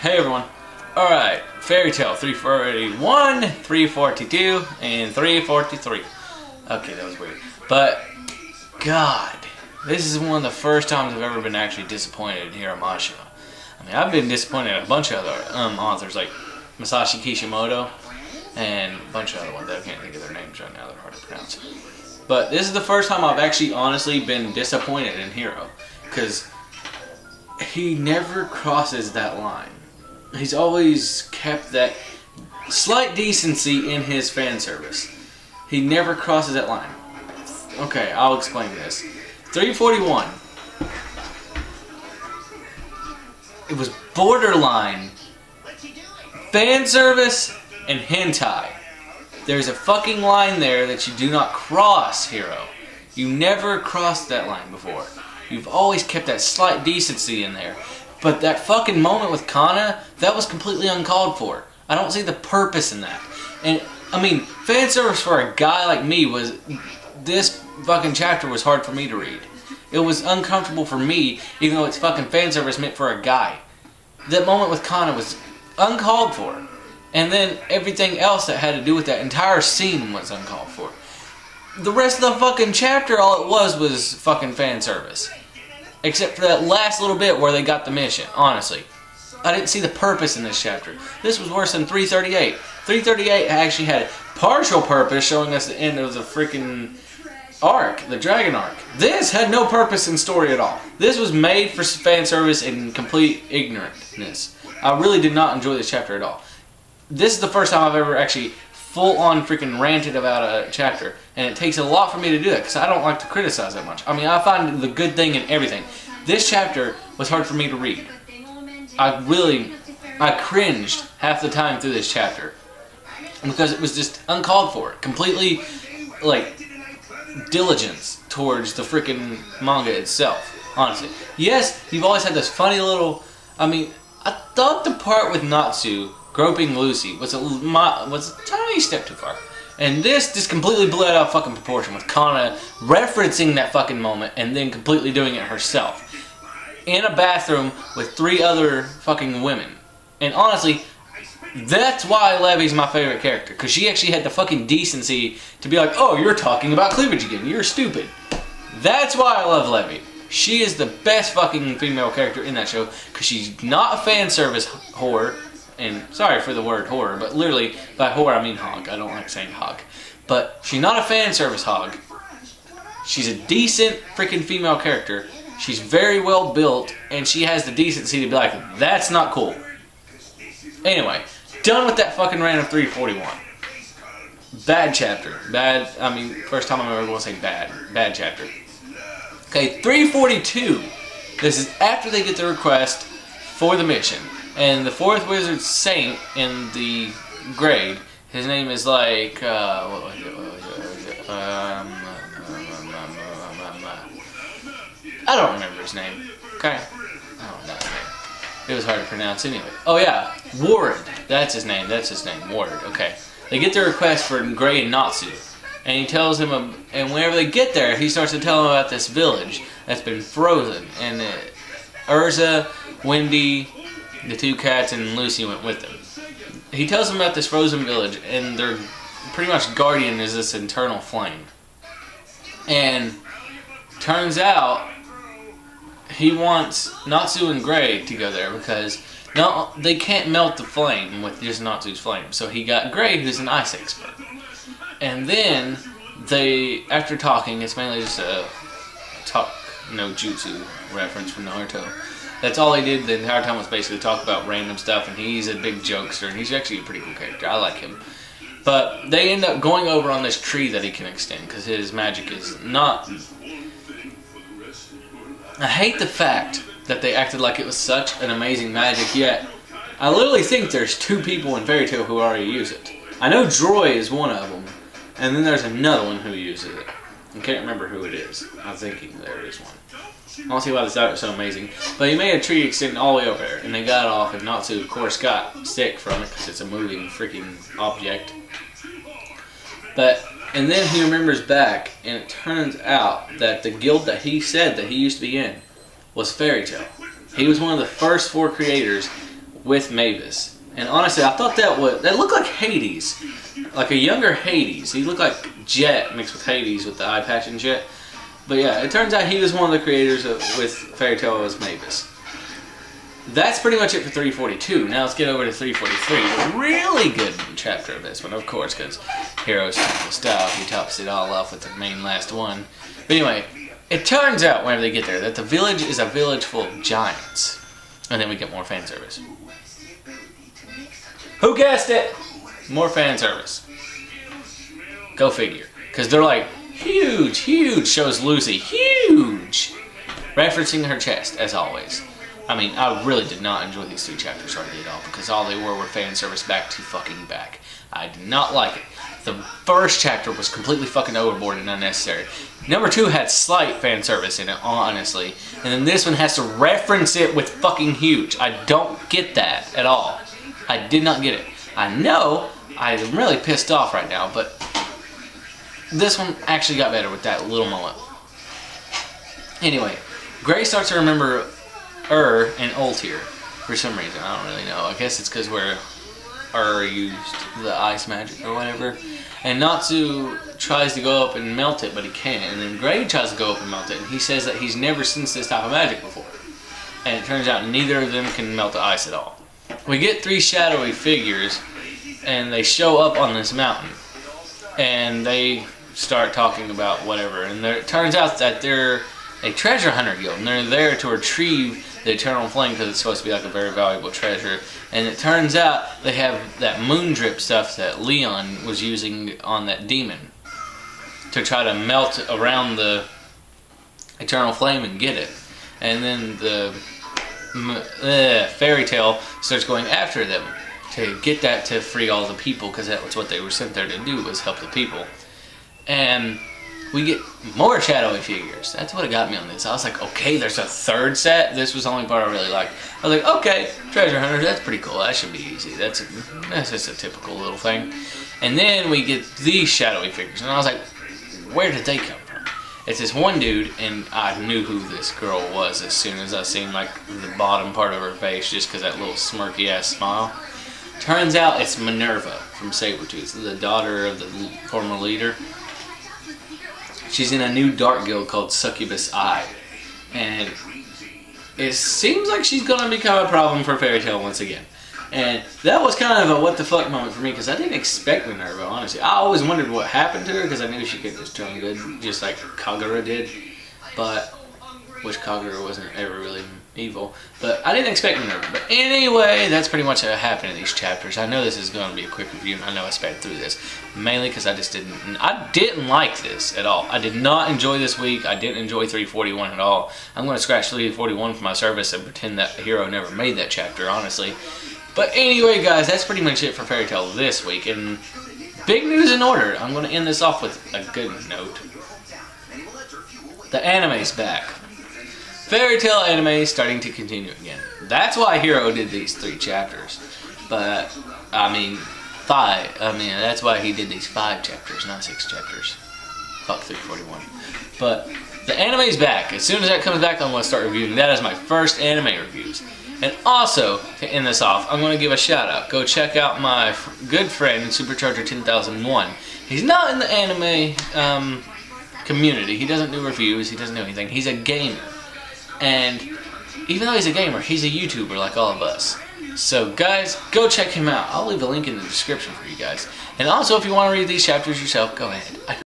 Hey everyone. Alright, Fairy Tail 341, 342, and 343. Okay, that was weird. But, God, this is one of the first times I've ever been actually disappointed in Hiro. I mean, I've been disappointed in a bunch of other authors like Masashi Kishimoto and a bunch of other ones. I can't think of their names right now, they're hard to pronounce. But this is the first time I've actually honestly been disappointed in Hiro, because he never crosses that line. He's always kept that slight decency in his fan service. He never crosses that line. Okay, I'll explain this. 341. It was borderline fan service and hentai. There's a fucking line there that you do not cross, Hiro. You never crossed that line before. You've always kept that slight decency in there. But that fucking moment with Kana, that was completely uncalled for. I don't see the purpose in that. And, I mean, fan service for a guy like me was... This fucking chapter was hard for me to read. It was uncomfortable for me, even though it's fucking fan service meant for a guy. That moment with Kana was uncalled for. And then everything else that had to do with that entire scene was uncalled for. The rest of the fucking chapter, all it was fucking fan service. Except for that last little bit where they got the mission, honestly. I didn't see the purpose in this chapter. This was worse than 338. 338 actually had partial purpose, showing us the end of the freaking arc, the dragon arc. This had no purpose in story at all. This was made for fan service and complete ignorantness. I really did not enjoy this chapter at all. This is the first time I've ever actually full-on freaking ranted about a chapter, and it takes a lot for me to do that because I don't like to criticize that much. I mean, I find the good thing in everything. This chapter was hard for me to read. I cringed half the time through this chapter because it was just uncalled for. Completely, like, diligence towards the freaking manga itself, honestly. Yes, you've always had this funny little... I mean, I thought the part with Natsu groping Lucy was a tiny step too far. And this just completely blew it out of fucking proportion with Kana referencing that fucking moment and then completely doing it herself. In a bathroom with 3 other fucking women. And honestly, that's why Levy's my favorite character. Because she actually had the fucking decency to be like, oh, you're talking about cleavage again. You're stupid. That's why I love Levy. She is the best fucking female character in that show. Because she's not a fan service whore. And sorry for the word horror, but literally, by whore I mean hog. I don't like saying hog. But she's not a fan service hog. She's a decent freaking female character. She's very well built, and she has the decency to be like, that's not cool. Anyway, done with that fucking rant of 341. Bad chapter. Bad, I mean, first time I'm ever going to say bad. Bad chapter. Okay, 342. This is after they get the request for the mission. And the 4th Wizard Saint in the grade, his name is like, what was it? I don't remember his name, okay? I don't know his name. It was hard to pronounce anyway. Oh yeah, Ward, that's his name, Ward, okay. They get the request for Gray and Natsu, and he tells him, and whenever they get there, he starts to tell them about this village that's been frozen, and Urza, Wendy, the 2 cats, and Lucy went with them. He tells them about this frozen village, and their pretty much guardian is this internal flame. And turns out he wants Natsu and Gray to go there because they can't melt the flame with just Natsu's flame. So he got Gray, who's an ice expert. And then they, after talking, it's mainly just a no jutsu reference from Naruto. That's all he did the entire time was basically talk about random stuff, and he's a big jokester, and he's actually a pretty cool character. I like him. But they end up going over on this tree that he can extend, because his magic is not... I hate the fact that they acted like it was such an amazing magic, yet I literally think there's 2 people in Fairy Tail who already use it. I know Droy is one of them, and then there's another one who uses it. I can't remember who it is. I'm thinking there is one. I don't see why this art is so amazing. But he made a tree extend all the way over there, and they got off, and Natsu, of course, got sick from it, because it's a moving freaking object. And then he remembers back, and it turns out that the guild that he said that he used to be in was Fairy Tail. He was one of the first 4 creators with Mavis. And honestly, I thought that looked like Hades. Like a younger Hades. He looked like Jet mixed with Hades with the eye patch and Jet. But yeah, it turns out he was one of the creators with Fairy Tail as Mavis. That's pretty much it for 342. Now let's get over to 343. The really good chapter of this one, of course, because Hiro's typical style. He tops it all off with the main last one. But anyway, it turns out whenever they get there that the village is a village full of giants. And then we get more fan service. Who guessed it? More fan service. Go figure. Because they're like, huge, huge, shows Lucy. Huge! Referencing her chest, as always. I mean, I really did not enjoy these 3 chapters hardly at all, because all they were fan service back to fucking back. I did not like it. The first chapter was completely fucking overboard and unnecessary. Number 2 had slight fan service in it, honestly. And then this one has to reference it with fucking huge. I don't get that at all. I did not get it. I know I'm really pissed off right now, but this one actually got better with that little moment. Anyway, Gray starts to remember and Ultir for some reason. I don't really know. I guess it's because where used the ice magic or whatever. And Natsu tries to go up and melt it, but he can't. And then Gray tries to go up and melt it, and he says that he's never seen this type of magic before. And it turns out neither of them can melt the ice at all. We get 3 shadowy figures, and they show up on this mountain. And they start talking about whatever. And it turns out that they're a treasure hunter guild, and they're there to retrieve the Eternal Flame because it's supposed to be like a very valuable treasure. And it turns out they have that moon drip stuff that Leon was using on that demon to try to melt around the Eternal Flame and get it. And then the Fairy Tail starts going after them to get that to free all the people, because that was what they were sent there to do, was help the people. And we get more shadowy figures. That's what got me on this. I was like, okay, there's a 3rd set. This was the only part I really liked. I was like, okay, treasure hunters, that's pretty cool. That should be easy. That's just a typical little thing. And then we get these shadowy figures, and I was like, where did they come from? It's this one dude, and I knew who this girl was as soon as I seen like the bottom part of her face, just because that little smirky ass smile. Turns out it's Minerva from Sabretooth, the daughter of the former leader. She's in a new dark guild called Succubus Eye. And it seems like she's going to become a problem for Fairy Tail once again. And that was kind of a what the fuck moment for me, because I didn't expect Minerva, honestly. I always wondered what happened to her, because I knew she could just turn good, just like Kagura did. But, which Kagura wasn't ever really evil. But I didn't expect Minerva. But anyway, that's pretty much what happened in these chapters. I know this is going to be a quick review, and I know I sped through this. Mainly because I didn't like this at all. I did not enjoy this week. I didn't enjoy 341 at all. I'm going to scratch 341 from my service and pretend that Hiro never made that chapter, honestly. But anyway, guys, that's pretty much it for Fairy Tail this week. And big news in order. I'm going to end this off with a good note. The anime's back. Fairy Tail anime is starting to continue again. That's why Hiro did these 3 chapters. But, I mean, 5. I mean, that's why he did these 5 chapters, not 6 chapters. Fuck 341. But the anime's back. As soon as that comes back, I'm going to start reviewing that as my first anime reviews. And also, to end this off, I'm going to give a shout out. Go check out my good friend, Supercharger 10001. He's not in the anime community. He doesn't do reviews. He doesn't do anything. He's a gamer. And even though he's a gamer, he's a YouTuber like all of us. So guys, go check him out. I'll leave a link in the description for you guys. And also, if you want to read these chapters yourself, go ahead.